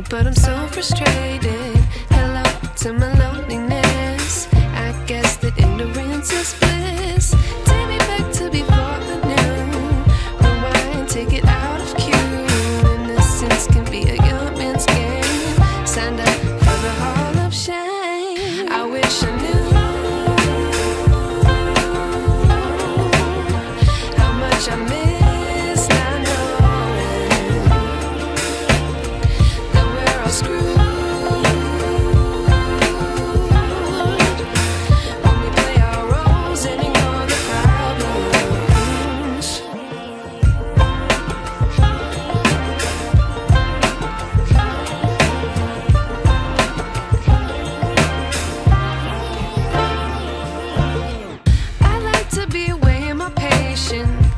but I'm so frustrated. Hello to my loneliness. I guess that ignorance is bliss. Take me back to before the noon. Rewind, take it out of cue. Innocence can be a young man's game. Signed up for the hall of shame. I wish I knew how much I miss.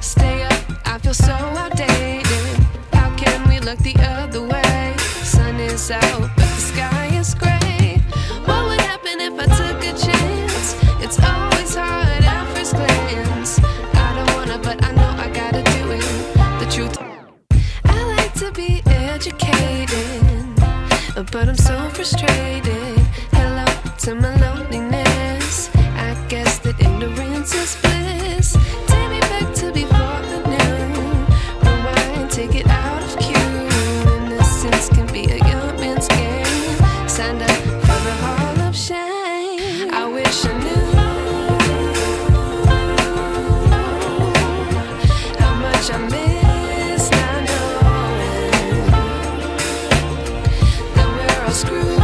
Stay up, I feel so outdated. How can we look the other way? Sun is out, but the sky is gray. What would happen if I took a chance? It's always hard at first glance. I don't wanna, but I know I gotta do it. The truth, I like to be educated, but I'm so frustrated. Hello to my loneliness. I guess that ignorance is bliss. Take me back to before the noon. Rewind, take it out of cue. Innocence can be a young man's game. Signed up for the hall of shame. I wish I knew how much I miss not knowing that we're all screwed.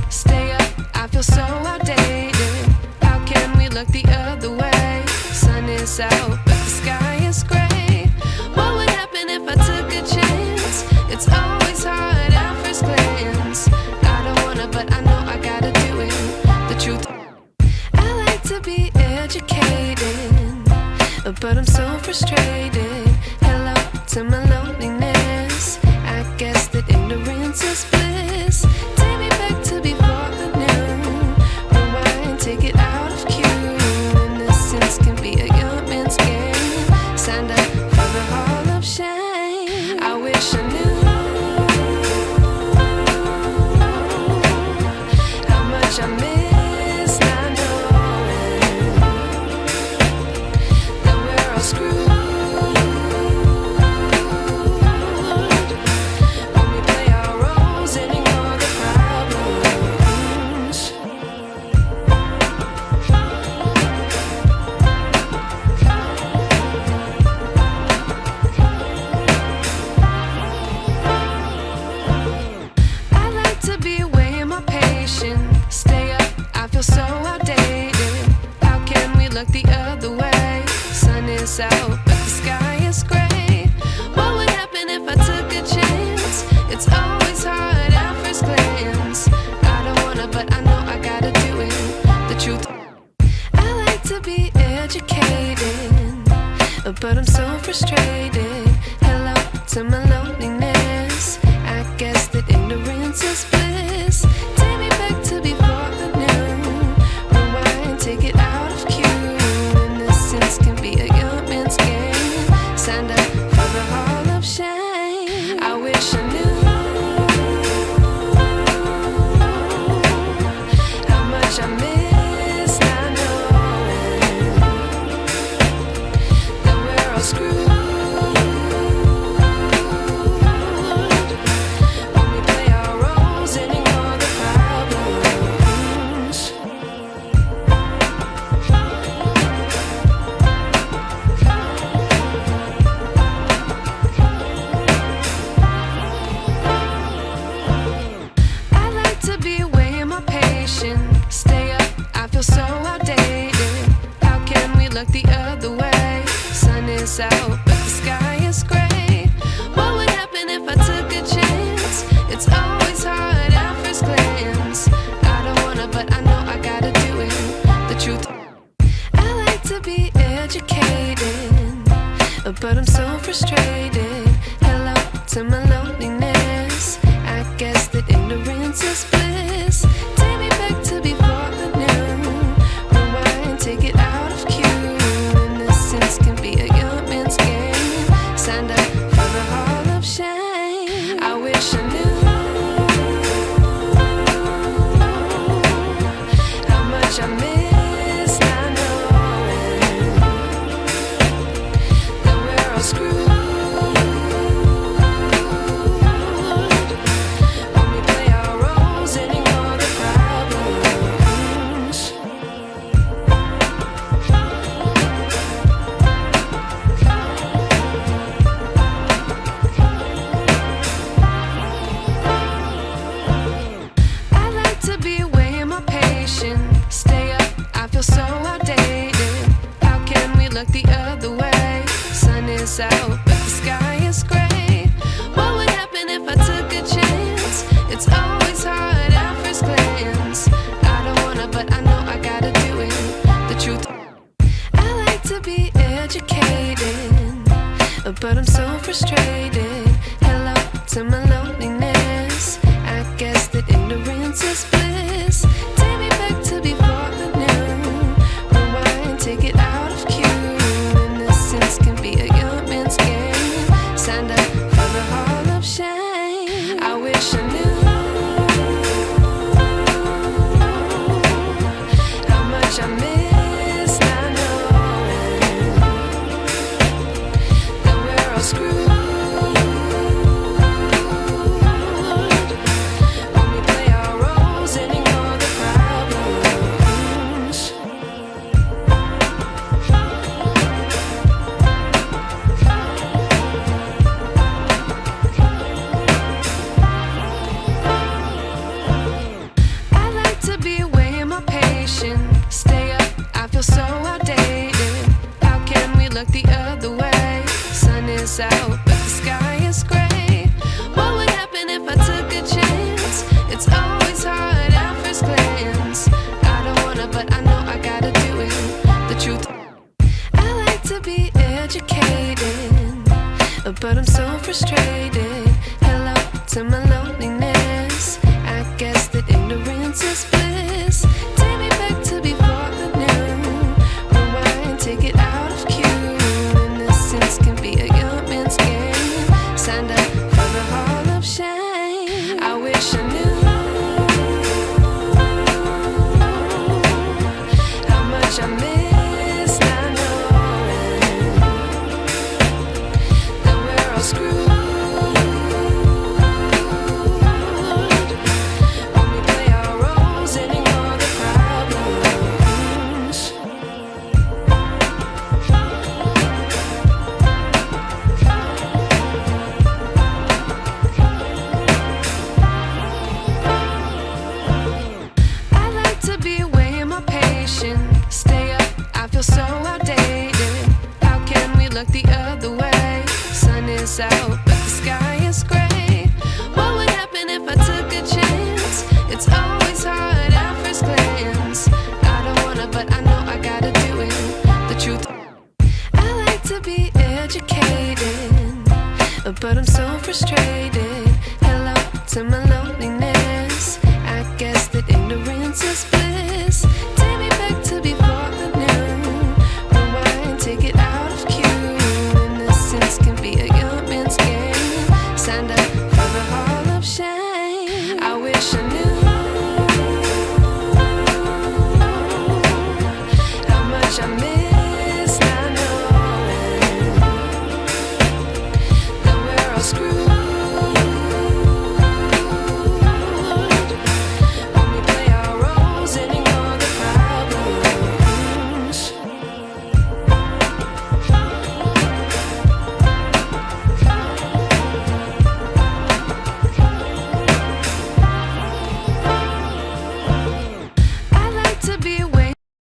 Stay up, I feel so outdated. How can we look the other way? Sun is out, but the sky is gray. What would happen if I took a chance? It's always hard at first glance. I don't wanna, but I know I gotta do it. The truth, I like to be educated, but I'm so frustrated. Hello to my loneliness. I guess that ignorance is bliss. Take me back to before the noon. Rewind, take it out of cue. Innocence can be a young man's game. Signed up for the hall of shame. I wish I knew how much I miss not knowing that we're all screwed. Stay up, I feel so outdated. How can we look the other way? Sun is out, but the sky is gray. What would happen if I took a chance? It's always hard at first glance. I don't wanna, but I know I gotta do it. The truth, I like to be educated, but I'm so frustrated. Hello to my loneliness. I guess that ignorance is bliss. Take me back to before the noon. Rewind, take it out of cue. Innocence can be a young man's game. Signed up for the hall of shame. I wish I knew how much I miss not knowing that we're all screwed. ignorance is bliss. Take me back to before the noon. Rewind, take it out of cue. Innocence can be a young man's game. Signed up for the hall of shame. I wish I knew how much I miss not knowing that we're all screwed. Stay up, I feel so outdated. How can we look the other way? Sun is out, but the sky is gray. What would happen if I took a chance? It's always hard at first glance. I don't wanna, but I know I gotta do it. The truth, I like to be educated, but I'm so frustrated. Hello to my loneliness. I guess that ignorance is bliss. Take me back to before the noon. Rewind, take it out of cue. Innocence can be a young man's game. Signed up for the hall of shame. I wish I knew how much I miss not knowing that we're all screwed. Stay up, I feel so outdated. How can we look the other way? Sun is out, but the sky is gray. What would happen if I took a chance? It's always hard at first glance. I don't wanna, but I know I gotta do it. The truth, I like to be educated, but I'm so frustrated. Hello to my